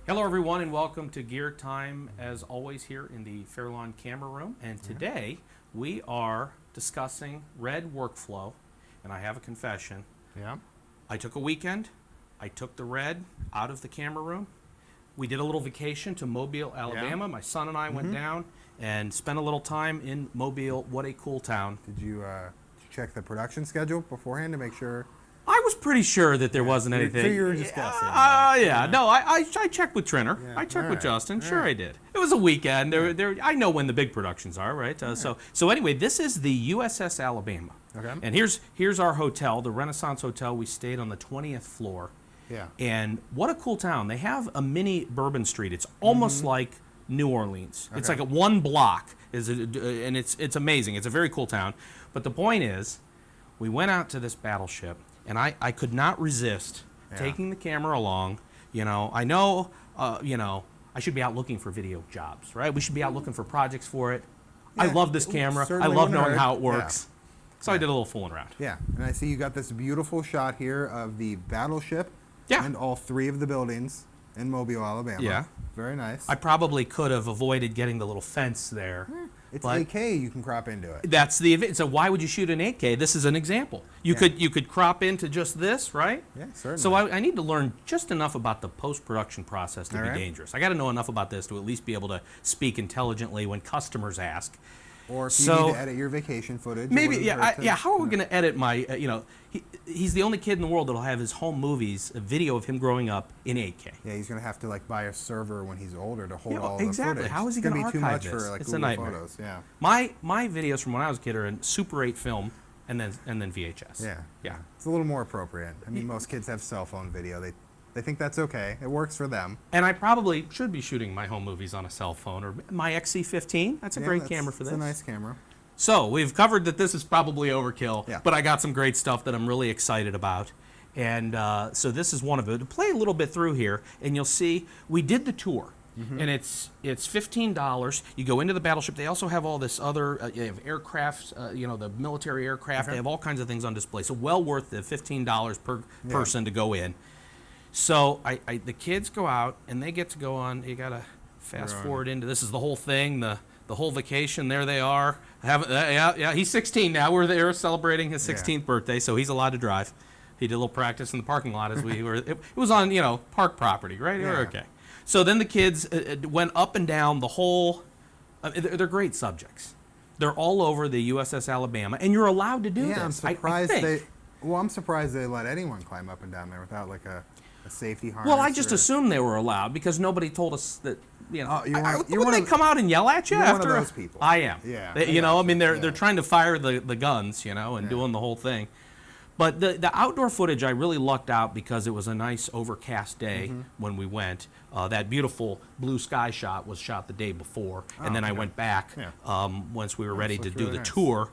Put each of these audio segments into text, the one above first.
Hello everyone and welcome to Gear Time, as always here in the Fairlawn camera room. And today we are discussing Red workflow, and I have a confession. Yeah. I took a weekend, I took the Red out of the camera room. We did a little vacation to Mobile, Alabama. My son and I went down and spent a little time in Mobile. What a cool town. Did you check the production schedule beforehand to make sure? I was pretty sure that there wasn't anything. So you were just guessing. No, I checked with Trinner. Yeah. I checked with Alright. Justin. Sure, I did. It was a weekend. I know when the big productions are, right? So anyway, this is the USS Alabama. Okay. And here's our hotel, the Renaissance Hotel. We stayed on the 20th floor. Yeah. And what a cool town. They have a mini Bourbon Street. It's almost like New Orleans. It's like a one block, and it's amazing. It's a very cool town. But the point is, we went out to this battleship, and I could not resist taking the camera along. I know, I should be out looking for video jobs, right? We should be out looking for projects for it. I love this camera. I love knowing how it works. So I did a little fooling around. Yeah, and I see you got this beautiful shot here of the battleship and all three of the buildings in Mobile, Alabama. Yeah. Very nice. I probably could have avoided getting the little fence there. It's 8K, you can crop into it. That's the so why would you shoot an 8K? This is an example. You could crop into just this, right? Yeah, certainly. So I need to learn just enough about the post-production process to be dangerous. I got to know enough about this to at least be able to speak intelligently when customers ask. Or if you need to edit your vacation footage. Maybe, how are we going to edit my, he's the only kid in the world that'll have his home movies, a video of him growing up in 8K. Yeah, he's going to have to buy a server when he's older to hold all exactly. the footage. How is he going to be too archive much this? for It's Google a nightmare. Photos. Yeah. My videos from when I was a kid are in Super 8 film and then VHS. Yeah. It's a little more appropriate. I mean, most kids have cell phone video. They think that's okay. It works for them. And I probably should be shooting my home movies on a cell phone or my XC15. That's a great camera for this. It's a nice camera. So we've covered that this is probably overkill, Yeah. but I got some great stuff that I'm really excited about. And so this is one of it. To play a little bit through here, and you'll see we did the tour. And it's $15. You go into the battleship. They also have all this other you have aircraft, the military aircraft. They have all kinds of things on display. So well worth the $15 per person to go in. So the kids go out and they get to go on. You got to fast forward into this is the whole thing. The whole vacation. There they are. He's 16 now. We're there celebrating his 16th birthday, so he's allowed to drive. He did a little practice in the parking lot as we were. It was on park property, right? Yeah. Okay. So then the kids went up and down the whole. They're great subjects. They're all over the USS Alabama, and you're allowed to do this. Yeah, I'm surprised I think. I'm surprised they let anyone climb up and down there without a safety harness. Well, I just assumed they were allowed because nobody told us that. Wouldn't you're they come out and yell at you you're after? one of those people. I am. Yeah. They're trying to fire the guns, and doing the whole thing. But the outdoor footage, I really lucked out because it was a nice overcast day when we went. That beautiful blue sky shot was shot the day before, and then I went back once we were ready to do the tour.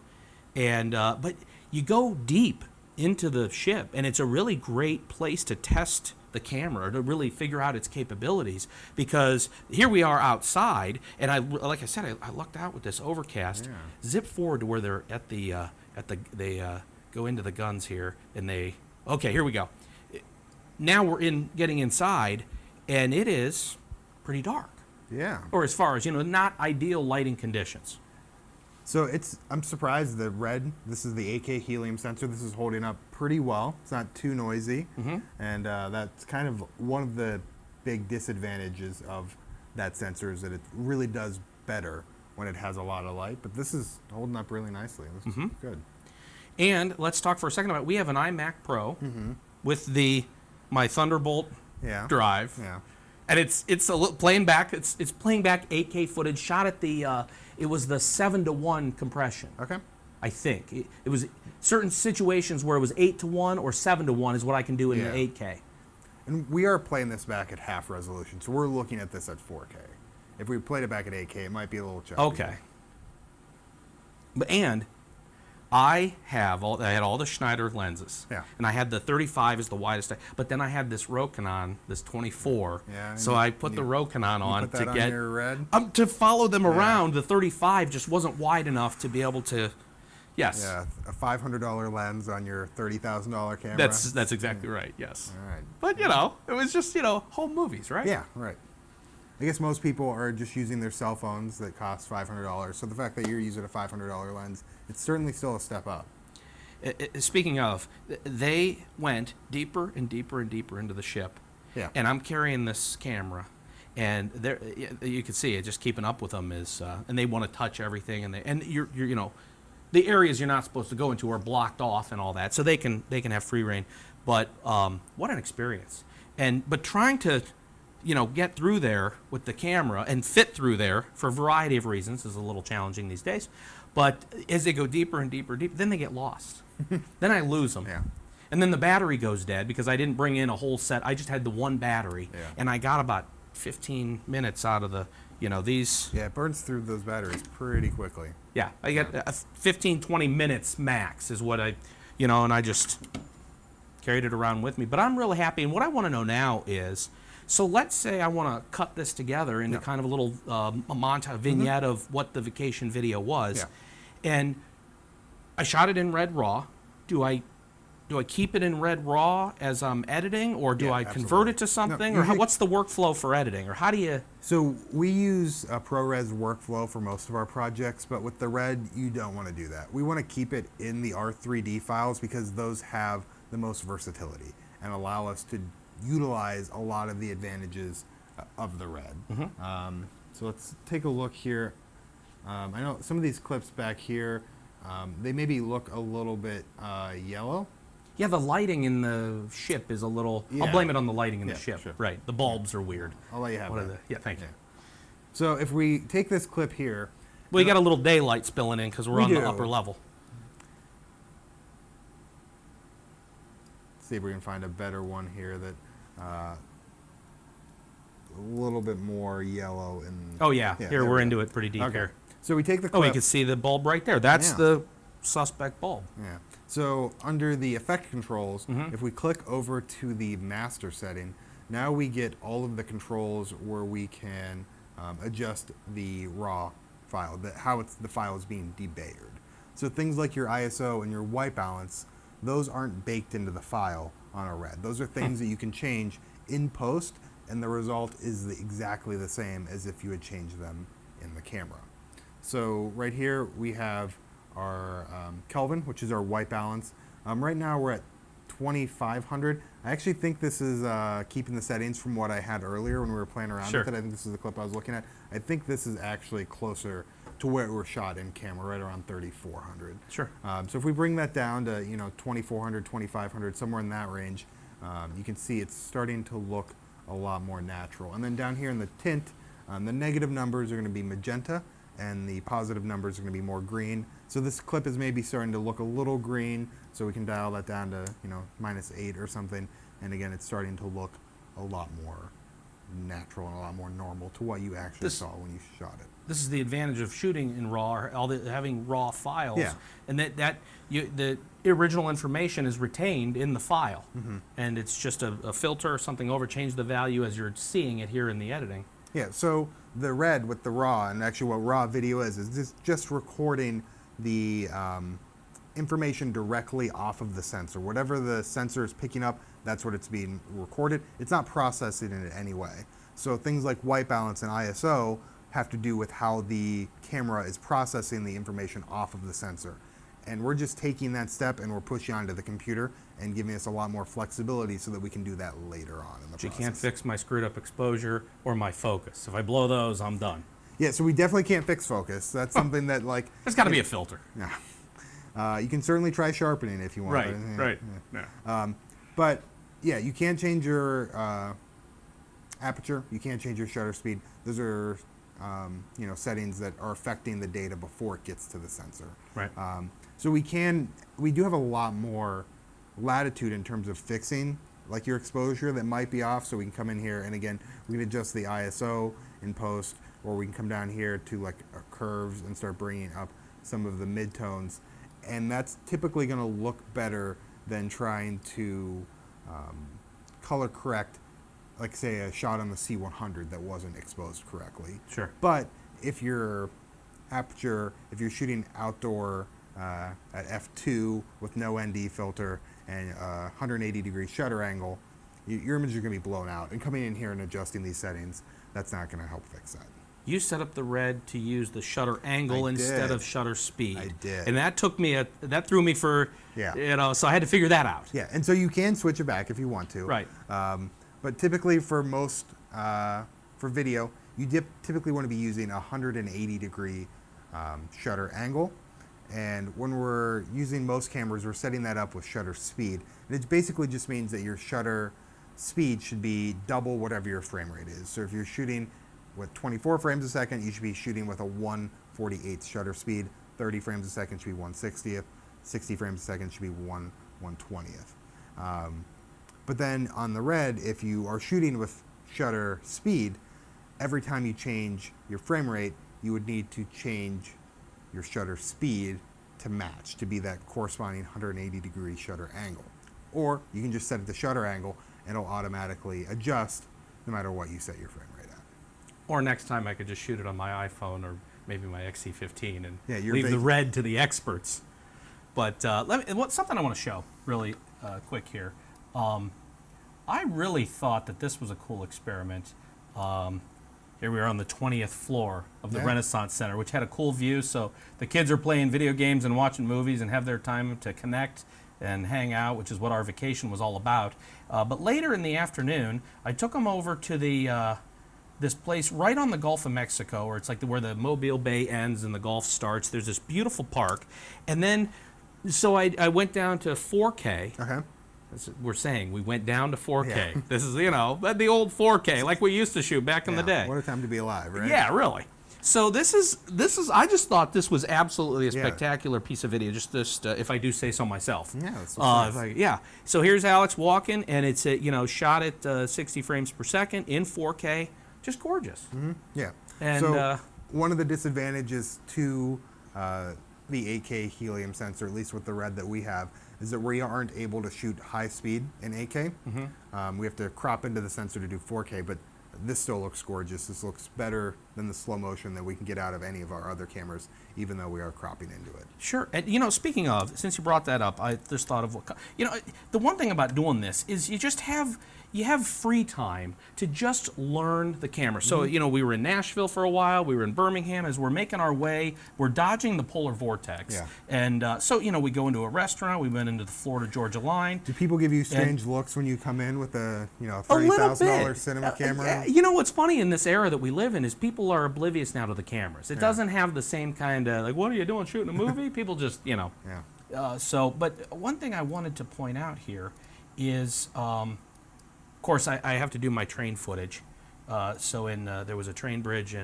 And but you go deep into the ship, and it's a really great place to test the camera to really figure out its capabilities, because here we are outside, and like I said, I lucked out with this overcast. Zip forward to where they're at they go into the guns here, and here we go. Now we're getting inside, and it is pretty dark. Yeah. Or as far as not ideal lighting conditions. So I'm surprised the Red, this is the 8K helium sensor, this is holding up pretty well. It's not too noisy. And that's kind of one of the big disadvantages of that sensor, is that it really does better when it has a lot of light. But this is holding up really nicely. This is good. And let's talk for a second about, we have an iMac Pro with my Thunderbolt drive. Yeah. And it's playing back 8K footage shot at the it was the 7:1 compression. Okay. I think it was certain situations where it was 8:1 or 7:1 is what I can do in the 8K. And we are playing this back at half resolution, so we're looking at this at 4K. If we played it back at 8K, it might be a little choppy. Okay. And I had all the Schneider lenses. Yeah. And I had the 35 as the widest. But then I had this Rokinon, this 24. Yeah. So I put the Rokinon on put that to on your Red? to follow them around. The 35 just wasn't wide enough to be able to, Yes. Yeah, a $500 lens on your $30,000 camera. That's exactly right. Yes. All right. But it was just home movies, right? Yeah, right. I guess most people are just using their cell phones that cost $500. So the fact that you're using a $500 lens, it's certainly still a step up. Speaking of, they went deeper and deeper and deeper into the ship. Yeah. And I'm carrying this camera, and there you can see it. Just keeping up with them is, and they want to touch everything, and you're the areas you're not supposed to go into are blocked off and all that, so they can have free reign. But what an experience! But trying to get through there with the camera and fit through there for a variety of reasons is a little challenging these days. But as they go deeper and deeper, then they get lost. Then I lose them. Yeah. And then the battery goes dead because I didn't bring in a whole set. I just had the one battery. Yeah. And I got about 15 minutes out of these. Yeah, it burns through those batteries pretty quickly. Yeah, I get 15, 20 minutes max is what and I just carried it around with me. But I'm really happy. And what I want to know now is, so let's say I want to cut this together into kind of a little a montage vignette of what the vacation video was. Yeah. And I shot it in Red RAW. Do I keep it in Red RAW as I'm editing, or do I convert absolutely. it to something? No, Or what's the workflow for editing? Or how do you... So we use a ProRes workflow for most of our projects, but with the Red, you don't want to do that. We want to keep it in the R3D files because those have the most versatility and allow us to utilize a lot of the advantages of the Red. So let's take a look here. I know some of these clips back here, they maybe look a little bit yellow. Yeah, the lighting in the ship is a little... Yeah. I'll blame it on the lighting in Yeah, the ship. sure. Right, the bulbs are weird. I'll let you have that. Yeah, thank you. So if we take this clip here, Well, you got a little daylight spilling in because we're We on the do. upper level. see if we can find a better one here that a little bit more yellow and Oh, yeah. Yeah, Here, there we're we into it pretty deep okay. here. So we take the Oh, clip. you can see the bulb right there. That's Yeah. the suspect bulb. Yeah. So under the effect controls, Mm-hmm. if we click over to the master setting, now we get all of the controls where we can adjust the raw file, the file is being debayered. So things like your ISO and your white balance, those aren't baked into the file on a Red. Those are things that you can change in post, and the result is exactly the same as if you had changed them in the camera. So right here we have our Kelvin, which is our white balance. Right now we're at 2500. I actually think this is keeping the settings from what I had earlier when we were playing around Sure. with it. I think this is the clip I was looking at. I think this is actually closer to where it was shot in camera, right around 3400. Sure. So if we bring that down to 2400, 2500, somewhere in that range, you can see it's starting to look a lot more natural. And then down here in the tint, the negative numbers are going to be magenta, and the positive numbers are going to be more green. So this clip is maybe starting to look a little green, so we can dial that down to -8 or something. And again, it's starting to look a lot more natural and a lot more normal to what you actually saw when you shot it. This is the advantage of shooting in RAW, or having RAW files, Yeah. and the original information is retained in the file, and it's just a filter or something over, change the value as you're seeing it here in the editing. Yeah, so the Red with the RAW, and actually what RAW video is just recording the information directly off of the sensor. Whatever the sensor is picking up, that's what it's being recorded. It's not processing it in any way. So things like white balance and ISO have to do with how the camera is processing the information off of the sensor. And we're just taking that step and we're pushing onto the computer and giving us a lot more flexibility so that we can do that later on in the But you process. can't fix my screwed up exposure or my focus. If I blow those, I'm done. Yeah, so we definitely can't fix focus. That's something that There's got to be a filter. Yeah. You can certainly try sharpening if you want. Right, but, right. yeah. Yeah. But yeah, you can't change your aperture. You can't change your shutter speed. Those are settings that are affecting the data before it gets to the sensor. Right. So we do have a lot more latitude in terms of fixing like your exposure that might be off. So we can come in here and again we can adjust the ISO in post, or we can come down here to like curves and start bringing up some of the midtones, and that's typically going to look better than trying to color correct, like say a shot on the C100 that wasn't exposed correctly. Sure. But if your aperture, if you're shooting outdoor at f2 with no ND filter and 180-degree shutter angle, your image is going to be blown out. And coming in here and adjusting these settings, that's not going to help fix that. You set up the red to use the shutter angle instead of shutter speed. I did. And that took me that threw me for, so I had to figure that out. Yeah, and so you can switch it back if you want to. Right. But typically for most, for video, you typically want to be using a 180-degree shutter angle. And when we're using most cameras, we're setting that up with shutter speed. And it basically just means that your shutter speed should be double whatever your frame rate is. So if you're shooting with 24 frames a second, you should be shooting with a 1/48 shutter speed. 30 frames a second should be 1/60th. 60 frames a second should be 1/20th. But then on the red, if you are shooting with shutter speed, every time you change your frame rate, you would need to change your shutter speed to match, to be that corresponding 180-degree shutter angle. Or you can just set it to shutter angle and it'll automatically adjust no matter what you set your frame rate at. Or next time I could just shoot it on my iPhone or maybe my XC15 and Yeah, leave the red to the experts. But something I want to show really quick here. I really thought that this was a cool experiment. Here we are on the 20th floor of the Renaissance Center, which had a cool view. So the kids are playing video games and watching movies and have their time to connect and hang out, which is what our vacation was all about. But later in the afternoon, I took them over to the this place right on the Gulf of Mexico, where it's like where the Mobile Bay ends and the Gulf starts. There's this beautiful park. And then, so I went down to 4K. Okay. We're saying we went down to 4K. Yeah. This is, the old 4K, like we used to shoot back in the day. What a time to be alive, right? Yeah, really. So this is. I just thought this was absolutely a spectacular piece of video. Just if I do say so myself. Yeah. That's nice. So here's Alex walking, and it's shot at 60 frames per second in 4K. Just gorgeous. Mm-hmm. Yeah. And so one of the disadvantages to the 8K helium sensor, at least with the red that we have, is that we aren't able to shoot high speed in 8K. Mm-hmm. We have to crop into the sensor to do 4K, but this still looks gorgeous. This looks better than the slow motion that we can get out of any of our other cameras, even though we are cropping into it. Sure. And, speaking of, since you brought that up, I just thought of, the one thing about doing this is you have free time to just learn the camera. So, we were in Nashville for a while. We were in Birmingham. As we're making our way, we're dodging the polar vortex. Yeah. And so, we go into a restaurant. We went into the Florida-Georgia line. Do people give you strange looks when you come in with a $30,000 cinema camera? What's funny in this era that we live in is people are oblivious now to the cameras. It doesn't have the same kind of, like, what are you doing shooting a movie? People just, Yeah. But one thing I wanted to point out here is, of course, I have to do my train footage. There was a train bridge,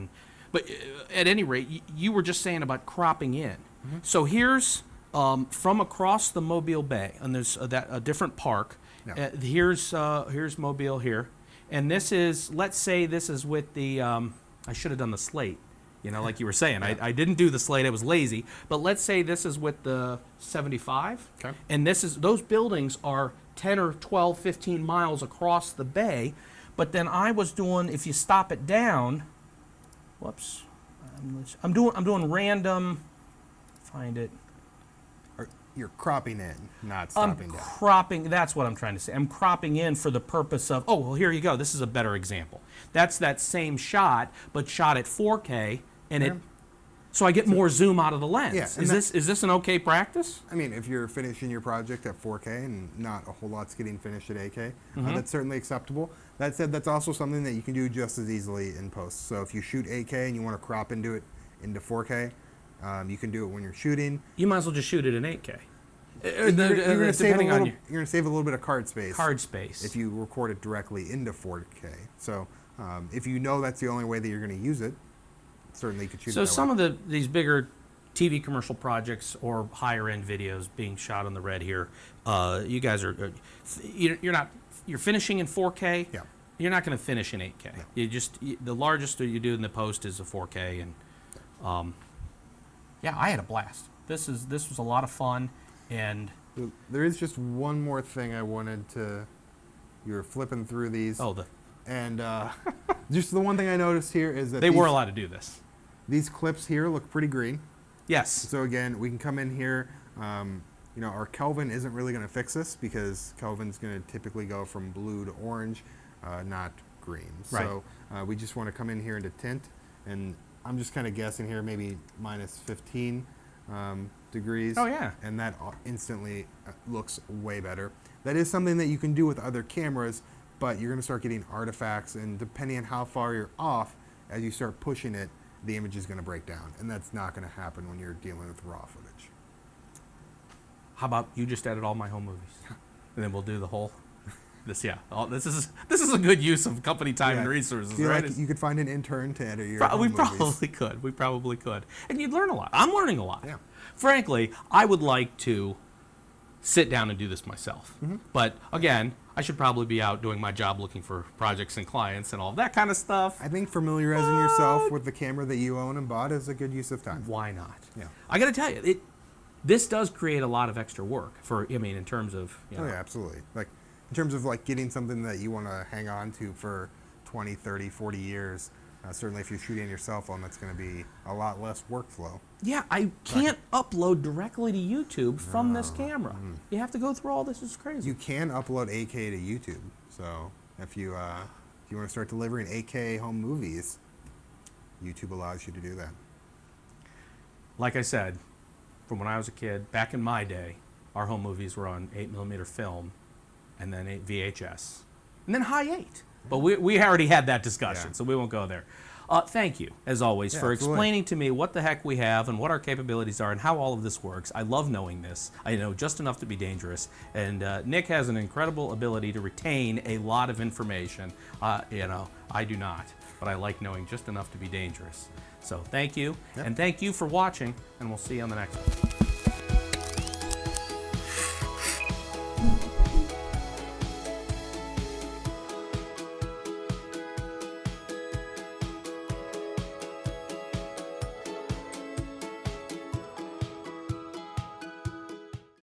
but at any rate, you were just saying about cropping in. Mm-hmm. So here's from across the Mobile Bay, and there's a different park. Yeah. Here's Mobile here, and this is, let's say this is with the. I should have done the slate. Like you were saying, yeah. I didn't do the slate. I was lazy. But let's say this is with the 75. Okay. And those buildings are 10 or 12, 15 miles across the bay. But then I was doing, if you stop it down, whoops, I'm doing random, find it. You're cropping in, not stopping down. Cropping, that's what I'm trying to say. I'm cropping in for the purpose of, here you go. This is a better example. That's that same shot, but shot at 4K, and so I get more zoom out of the lens. Yeah, is this an okay practice? I mean, if you're finishing your project at 4K and not a whole lot's getting finished at 8K, that's certainly acceptable. That said, that's also something that you can do just as easily in post. So if you shoot 8K and you want to crop into 4K, you can do it when you're shooting. You might as well just shoot it in 8K. You're going to save a little bit of card space. If you record it directly into 4K. So if you know that's the only way that you're going to use it, certainly you could shoot it that way. So some of these bigger TV commercial projects or higher end videos being shot on the red here, you guys you're finishing in 4K. Yeah. You're not going to finish in 8K. No. The largest that you do in the post is a 4K, and I had a blast. This was a lot of fun, and there is just one more thing I wanted to. You're flipping through these. And just the one thing I noticed here is that they were allowed to do this. These clips here look pretty green. Yes. So again, we can come in here. You know, our Kelvin isn't really going to fix this because Kelvin's going to typically go from blue to orange, not green. Right. So we just want to come in here into tint, and I'm just kind of guessing here, maybe minus 15 degrees. Oh, yeah. And that instantly looks way better. That is something that you can do with other cameras, but you're going to start getting artifacts, and depending on how far you're off, as you start pushing it, the image is going to break down, and that's not going to happen when you're dealing with raw footage. How about you just edit all my home movies, and then we'll do the whole. This is a good use of company time and resources, Feel right? like you could find an intern to edit your home We movies. probably could. We probably could, and you'd learn a lot. I'm learning a lot. Yeah. Frankly, I would like to sit down and do this myself. But again, I should probably be out doing my job, looking for projects and clients and all that kind of stuff. I think familiarizing yourself with the camera that you own and bought is a good use of time. Why not? Yeah. I got to tell you, this does create a lot of extra work in terms of, you know. Oh yeah, absolutely. Like in terms of like getting something that you want to hang on to for 20, 30, 40 years, certainly if you're shooting your cell phone, that's going to be a lot less workflow. Yeah, I can't upload directly to YouTube from this camera. You have to go through all this. It's crazy. You can upload 8K to YouTube. So if you want to start delivering 8K home movies, YouTube allows you to do that. Like I said, from when I was a kid, back in my day, our home movies were on 8mm film and then VHS. And then high 8. But we already had that discussion, so we won't go there. Thank you, as always, for explaining to me what the heck we have and what our capabilities are and how all of this works. I love knowing this. I know just enough to be dangerous. And Nick has an incredible ability to retain a lot of information. You know, I do not, but I like knowing just enough to be dangerous. So thank you, and thank you for watching, and we'll see you on the next one.